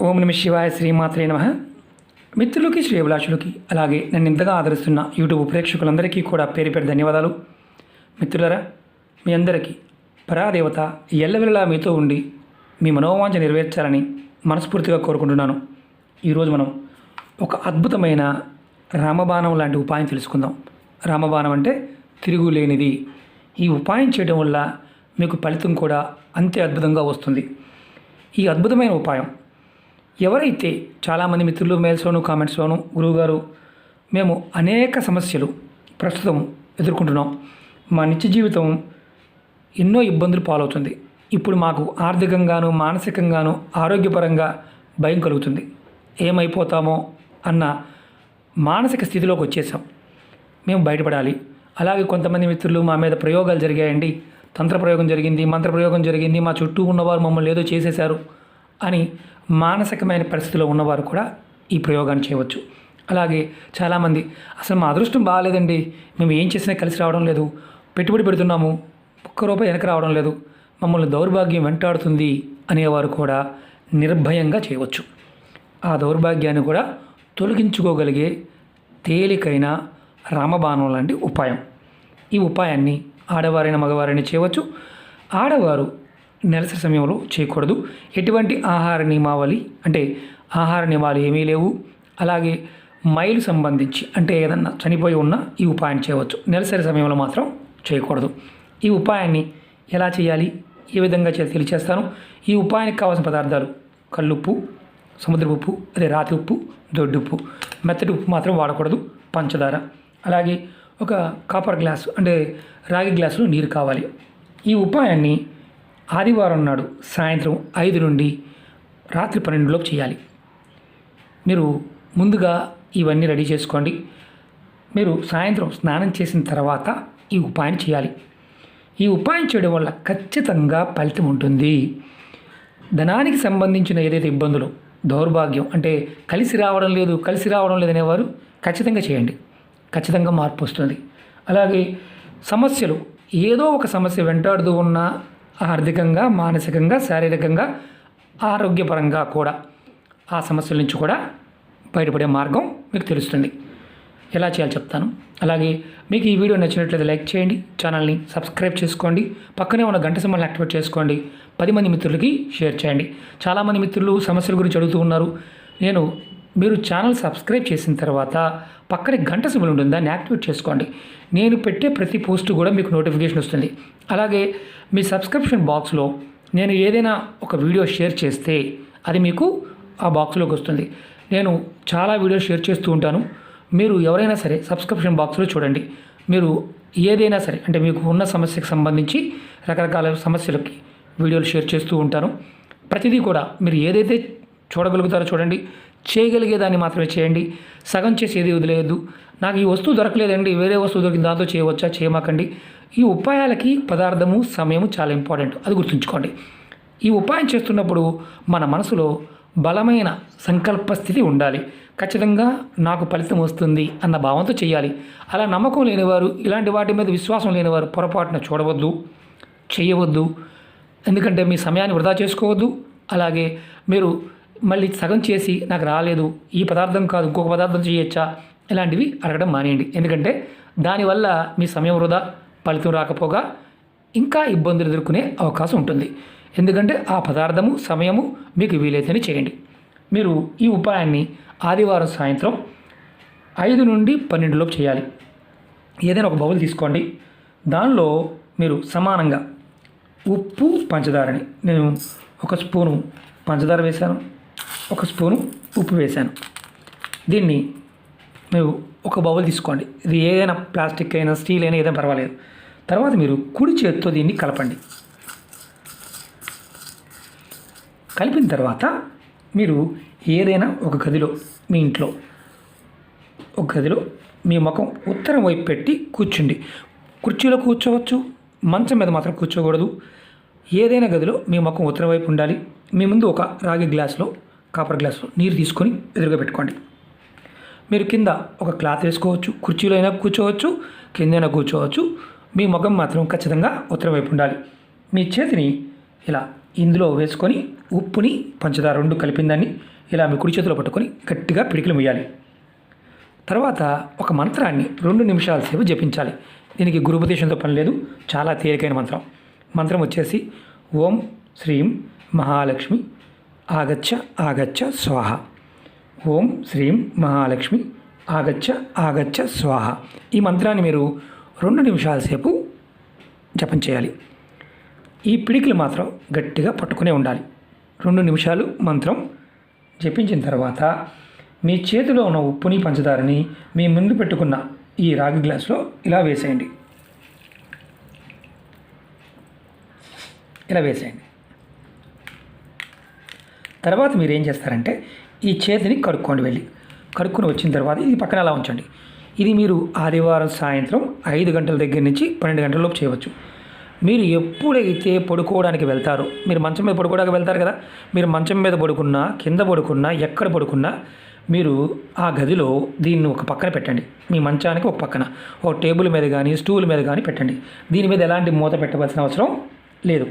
ఓం నమ శివాయ శ్రీమాత్రే నమః. మిత్రులకి శ్రేయభిలాషులకి అలాగే నన్ను ఇంతగా ఆదరిస్తున్న యూట్యూబ్ ప్రేక్షకులందరికీ కూడా పేరు పేరు ధన్యవాదాలు. మిత్రులరా, మీ అందరికీ పరాదేవత ఎల్లవెల్లలా మీతో ఉండి మీ మనోవాంఛ నెరవేర్చాలని మనస్ఫూర్తిగా కోరుకుంటున్నాను. ఈరోజు మనం ఒక అద్భుతమైన రామబాణం లాంటి ఉపాయం తెలుసుకుందాం. రామబాణం అంటే తిరుగులేనిది. ఈ ఉపాయం చేయడం వల్ల మీకు ఫలితం కూడా అంతే అద్భుతంగా వస్తుంది. ఈ అద్భుతమైన ఉపాయం ఎవరైతే చాలామంది మిత్రులు మెయిల్స్లోను కామెంట్స్లోను, గురువుగారు మేము అనేక సమస్యలు ప్రస్తుతం ఎదుర్కొంటున్నాం, మా నిత్య జీవితం ఎన్నో ఇబ్బందులు పాలవుతుంది, ఇప్పుడు మాకు ఆర్థికంగాను మానసికంగాను ఆరోగ్యపరంగా భయం కలుగుతుంది, ఏమైపోతామో అన్న మానసిక స్థితిలోకి వచ్చేసాం, మేము బయటపడాలి. అలాగే కొంతమంది మిత్రులు మా మీద ప్రయోగాలు జరిగాయండి, తంత్రప్రయోగం జరిగింది, మంత్రప్రయోగం జరిగింది, మా చుట్టూ ఉన్నవారు మమ్మల్ని ఏదో చేసేశారు అని మానసికమైన పరిస్థితిలో ఉన్నవారు కూడా ఈ ప్రయోగాన్ని చేయవచ్చు. అలాగే చాలామంది అసలు మా అదృష్టం బాగాలేదండి, మేము ఏం చేసినా కలిసి రావడం లేదు, పెట్టుబడి పెడుతున్నాము, ఒక్క రూపాయి వెనక రావడం లేదు, మమ్మల్ని దౌర్భాగ్యం వెంటాడుతుంది అనేవారు కూడా నిర్భయంగా చేయవచ్చు. ఆ దౌర్భాగ్యాన్ని కూడా తొలగించుకోగలిగే తేలికైన రామబాణం లాంటి ఉపాయం. ఈ ఉపాయాన్ని ఆడవారైన మగవారైనా చేయవచ్చు. ఆడవారు నెలసరి సమయంలో చేయకూడదు. ఎటువంటి ఆహార నియమావళి అంటే ఆహార నియమాలు ఏమీ లేవు. అలాగే మైలు సంబంధించి అంటే ఏదన్నా చనిపోయి ఉన్న ఈ ఉపాయాన్ని చేయవచ్చు. నెలసరి సమయంలో మాత్రం చేయకూడదు. ఈ ఉపాయాన్ని ఎలా చేయాలి, ఏ విధంగా తెలియచేస్తాను. ఈ ఉపాయానికి కావాల్సిన పదార్థాలు కల్లుప్పు, సముద్రపు ఉప్పు, అదే రాతి ఉప్పు, దొడ్డుప్పు, మెత్తటి ఉప్పు మాత్రం వాడకూడదు, పంచదార, అలాగే ఒక కాపర్ గ్లాసు అంటే రాగి గ్లాసులో నీరు కావాలి. ఈ ఉపాయాన్ని ఆదివారం నాడు సాయంత్రం 5 నుండి రాత్రి 12 లోపు చేయాలి. మీరు ముందుగా ఇవన్నీ రెడీ చేసుకోండి. మీరు సాయంత్రం స్నానం చేసిన తర్వాత ఈ ఉపాయం చేయాలి. ఈ ఉపాయం చేయడం వల్ల ఖచ్చితంగా ఫలితం ఉంటుంది. ధనానికి సంబంధించిన ఏదైతే ఇబ్బందులు, దౌర్భాగ్యం అంటే కలిసి రావడం లేదు అనేవారు ఖచ్చితంగా చేయండి, ఖచ్చితంగా మార్పు వస్తుంది. అలాగే సమస్యలు, ఏదో ఒక సమస్య వెంటాడుతూ ఉన్న ఆర్థికంగా, మానసికంగా, శారీరకంగా, ఆరోగ్యపరంగా కూడా ఆ సమస్యల నుంచి కూడా బయటపడే మార్గం మీకు తెలుస్తుంది. ఎలా చేయాలో చెప్తాను. అలాగే మీకు ఈ వీడియో నచ్చినట్లయితే లైక్ చేయండి, ఛానల్ని సబ్స్క్రైబ్ చేసుకోండి, పక్కనే ఉన్న గంట సింబల్ని యాక్టివేట్ చేసుకోండి, 10 మంది మిత్రులకి షేర్ చేయండి. చాలామంది మిత్రులు సమస్యల గురించి అడుగుతూ ఉన్నారు. మీరు ఛానల్ సబ్స్క్రైబ్ చేసిన తర్వాత పక్కనే గంట సింబల్ ఉంటుంది, దాన్ని యాక్టివేట్ చేసుకోండి. నేను పెట్టే ప్రతి పోస్ట్ కూడా మీకు నోటిఫికేషన్ వస్తుంది. అలాగే మీ సబ్స్క్రిప్షన్ బాక్స్లో నేను ఏదైనా ఒక వీడియో షేర్ చేస్తే అది మీకు ఆ బాక్స్లోకి వస్తుంది. నేను చాలా వీడియోస్ షేర్ చేస్తూ ఉంటాను. మీరు ఎవరైనా సరే సబ్స్క్రిప్షన్ బాక్స్లో చూడండి. మీరు ఏదైనా సరే అంటే మీకు ఉన్న సమస్యకు సంబంధించి రకరకాల సమస్యలకి వీడియోలు షేర్ చేస్తూ ఉంటాను. ప్రతిదీ కూడా మీరు ఏదైతే చూడగలుగుతారో చూడండి, చేయగలిగేదాన్ని మాత్రమే చేయండి. సగం చేసి ఏది వదిలేయద్దు. నాకు ఈ వస్తువు దొరకలేదండి, వేరే వస్తువు దొరికింది, దాంతో చేయవచ్చా, చేయమాకండి. ఈ ఉపాయాలకి పదార్థము, సమయము చాలా ఇంపార్టెంట్, అది గుర్తుంచుకోండి. ఈ ఉపాయం చేస్తున్నప్పుడు మన మనసులో బలమైన సంకల్ప స్థితి ఉండాలి. ఖచ్చితంగా నాకు ఫలితం వస్తుంది అన్న భావంతో చేయాలి. అలా నమ్మకం లేనివారు, ఇలాంటి వాటి మీద విశ్వాసం లేనివారు పొరపాటున చూడవద్దు, చేయవద్దు. ఎందుకంటే మీ సమయాన్ని వృధా చేసుకోవద్దు. అలాగే మీరు మళ్ళీ సగం చేసి నాకు రాలేదు, ఈ పదార్థం కాదు ఇంకొక పదార్థం చేయొచ్చా, ఇలాంటివి అడగడం మానేయండి. ఎందుకంటే దానివల్ల మీ సమయం వృధా, ఫలితం రాకపోగా ఇంకా ఇబ్బందులు ఎదుర్కొనే అవకాశం ఉంటుంది. ఎందుకంటే ఆ పదార్థము, సమయము మీకు వీలైతేనే చేయండి. మీరు ఈ ఉపాయాన్ని ఆదివారం సాయంత్రం 5 నుండి 12 లోపు చేయాలి. ఏదైనా ఒక బౌల్ తీసుకోండి. దానిలో మీరు సమానంగా ఉప్పు, పంచదారని, నేను 1 స్పూను పంచదార వేశాను, 1 స్పూను ఉప్పు వేశాను. దీన్ని మీరు ఒక బౌల్ తీసుకోండి. ఇది ఏదైనా ప్లాస్టిక్ అయినా స్టీల్ అయినా ఏదైనా పర్వాలేదు. తర్వాత మీరు కుడి చేతితో దీన్ని కలపండి. కలిపిన తర్వాత మీరు ఏదైనా ఒక గదిలో, మీ ఇంట్లో ఒక గదిలో మీ ముఖం ఉత్తరం వైపు పెట్టి కూర్చుండి. కుర్చీలో కూర్చోవచ్చు, మంచం మీద మాత్రం కూర్చోకూడదు. ఏదైనా గదిలో మీ ముఖం ఉత్తరం వైపు ఉండాలి. మీ ముందు ఒక రాగి గ్లాసులో, కాపర్ గ్లాసులో నీరు తీసుకొని ఎదురుగా పెట్టుకోండి. మీరు కింద ఒక క్లాత్ వేసుకోవచ్చు, కుర్చీలో అయినా కూర్చోవచ్చు, కిందైనా కూర్చోవచ్చు. మీ ముఖం మాత్రం ఖచ్చితంగా ఉత్తరం వైపు ఉండాలి. మీ చేతిని ఇలా ఇందులో వేసుకొని ఉప్పుని పంచదార రెండు కలిపిన దాన్ని ఇలా మీ కుడి చేతిలో పట్టుకొని గట్టిగా పిడికిలు ముయ్యాలి. తర్వాత ఒక మంత్రాన్ని 2 నిమిషాల సేపు జపించాలి. దీనికి గురుపదేశంతో పని లేదు, చాలా తేలికైన మంత్రం. మంత్రం వచ్చేసి ఓం శ్రీం మహాలక్ష్మి ఆగచ్చ ఆగచ్చ స్వాహ. ఓం శ్రీం మహాలక్ష్మి ఆగచ్చ ఆగచ్చ స్వాహ. ఈ మంత్రాన్ని మీరు 2 నిమిషాల సేపు జపం చేయాలి. ఈ పిడికిలు మాత్రం గట్టిగా పట్టుకునే ఉండాలి. 2 నిమిషాలు మంత్రం జపించిన తర్వాత మీ చేతిలో ఉన్న ఉప్పుని పంచదారని మీ ముందు పెట్టుకున్న ఈ రాగి గ్లాసులో ఇలా వేసేయండి. ఇలా వేసేయండి. తర్వాత మీరు ఏం చేస్తారంటే ఈ చేతిని కడుక్కొని వచ్చిన తర్వాత ఇది పక్కన అలా ఉంచండి. ఇది మీరు ఆదివారం సాయంత్రం 5 గంటల దగ్గర నుంచి 12 గంటల లోపు చేయవచ్చు. మీరు ఎప్పుడైతే పడుకోవడానికి వెళ్తారో, మీరు మంచం మీద పడుకోవడానికి వెళ్తారు కదా, మీరు మంచం మీద పడుకున్నా కింద పడుకున్నా ఎక్కడ పడుకున్నా మీరు ఆ గదిలో దీన్ని ఒక పక్కన పెట్టండి. మీ మంచానికి ఒక పక్కన ఒక టేబుల్ మీద కానీ స్టూల్ మీద కానీ పెట్టండి. దీని మీద ఎలాంటి మూత పెట్టవలసిన అవసరం లేదు.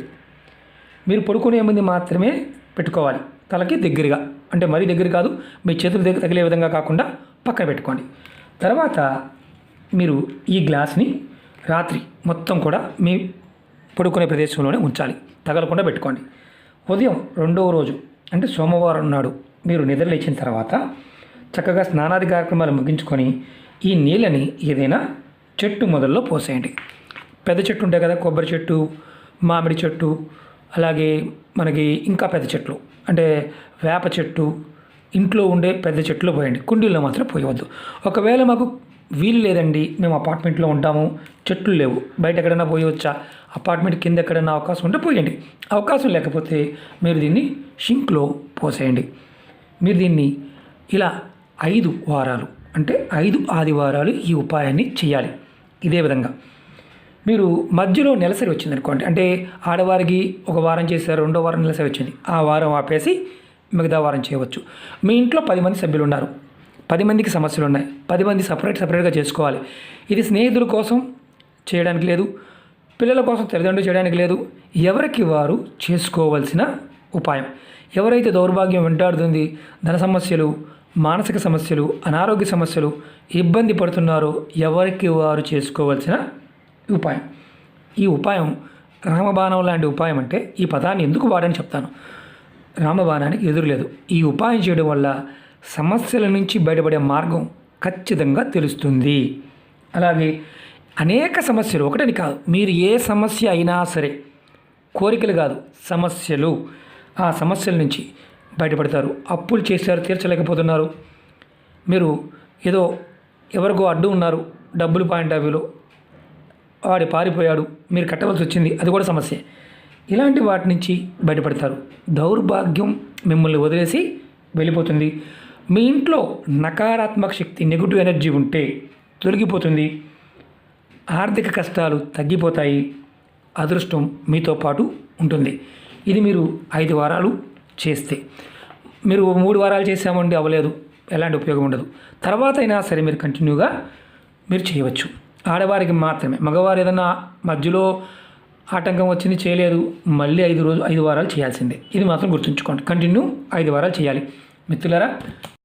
మీరు పడుకునే ముందు మాత్రమే పెట్టుకోవాలి. తలకి దగ్గరగా, అంటే మరీ దగ్గర కాదు, మీ చేతులు తగిలే విధంగా కాకుండా పక్కన పెట్టుకోండి. తర్వాత మీరు ఈ గ్లాస్ని రాత్రి మొత్తం కూడా మీ పడుకునే ప్రదేశంలోనే ఉంచాలి, తగలకుండా పెట్టుకోండి. ఉదయం 2వ రోజు అంటే సోమవారం నాడు మీరు నిద్రలేచిన తర్వాత చక్కగా స్నానాది కార్యక్రమాలు ముగించుకొని ఈ నీళ్ళని ఏదైనా చెట్టు మొదల్లో పోసేయండి. పెద్ద చెట్టు ఉంటాయి కదా, కొబ్బరి చెట్టు, మామిడి చెట్టు, అలాగే మనకి ఇంకా పెద్ద చెట్లు అంటే వేప చెట్టు, ఇంట్లో ఉండే పెద్ద చెట్లు పోయండి. కుండీల్లో మాత్రం పోయవద్దు. ఒకవేళ మాకు వీలు లేదండి, మేము అపార్ట్మెంట్లో ఉంటాము, చెట్లు లేవు, బయట ఎక్కడైనా పోయవచ్చా, అపార్ట్మెంట్ కింద ఎక్కడైనా అవకాశం ఉంటే పోయండి. అవకాశం లేకపోతే మీరు దీన్ని షింక్లో పోసేయండి. మీరు దీన్ని ఇలా 5 వారాలు అంటే 5 ఆదివారాలు ఈ ఉపాయాన్ని చేయాలి. ఇదే విధంగా మీరు మధ్యలో నెలసరి వచ్చిందనుకోండి, అంటే ఆడవారికి ఒక వారం చేశారు, 2వ వారం నెలసరి వచ్చింది, ఆ వారం ఆపేసి మిగతా వారం చేయవచ్చు. మీ ఇంట్లో 10 మంది సభ్యులు ఉన్నారు, 10 మందికి సమస్యలు ఉన్నాయి, 10 మంది సపరేట్గా చేసుకోవాలి. ఇది స్నేహితుల కోసం చేయడానికి లేదు, పిల్లల కోసం తల్లిదండ్రులు చేయడానికి లేదు, ఎవరికి వారు చేసుకోవాల్సిన ఉపాయం. ఎవరైతే దౌర్భాగ్యం వెంటాడుతుంది, ధన సమస్యలు, మానసిక సమస్యలు, అనారోగ్య సమస్యలు, ఇబ్బంది పడుతున్నారో ఎవరికి వారు చేసుకోవాల్సిన ఉపాయం. ఈ ఉపాయం రామబాణం లాంటి ఉపాయం. అంటే ఈ పదాన్ని ఎందుకు వాడని చెప్తాను. రామబాణానికి ఎదురులేదు. ఈ ఉపాయం చేయడం వల్ల సమస్యల నుంచి బయటపడే మార్గం ఖచ్చితంగా తెలుస్తుంది. అలాగే అనేక సమస్యలు, ఒకటని కాదు, మీరు ఏ సమస్య అయినా సరే, కోరికలు కాదు సమస్యలు, ఆ సమస్యల నుంచి బయటపడతారు. అప్పులు చేశారు, తీర్చలేకపోతున్నారు, మీరు ఏదో ఎవరికో అడ్డు ఉన్నారు, డబ్బులు పాయింట్ ఆఫ్ వ్యూలో వాడి పారిపోయాడు, మీరు కట్టవలసి వచ్చింది, అది కూడా సమస్య. ఇలాంటి వాటి నుంచి బయటపడతారు. దౌర్భాగ్యం మిమ్మల్ని వదిలేసి వెళ్ళిపోతుంది. మీ ఇంట్లో నకారాత్మక శక్తి, నెగిటివ్ ఎనర్జీ ఉంటే తొలగిపోతుంది. ఆర్థిక కష్టాలు తగ్గిపోతాయి. అదృష్టం మీతో పాటు ఉంటుంది. ఇది మీరు 5 వారాలు చేస్తే. మీరు 3 వారాలు చేసామండి అవ్వలేదు, ఎలాంటి ఉపయోగం ఉండదు. తర్వాత అయినా సరే మీరు కంటిన్యూగా మీరు చేయవచ్చు. ఆడవారికి మాత్రమే. మగవారు ఏదన్నా మధ్యలో ఆటంకం వచ్చింది చేయలేదు, మళ్ళీ 5 వారాలు చేయాల్సిందే. ఇది మాత్రం గుర్తుంచుకోండి. కంటిన్యూ 5 వారాలు చేయాలి. మిత్రులారా,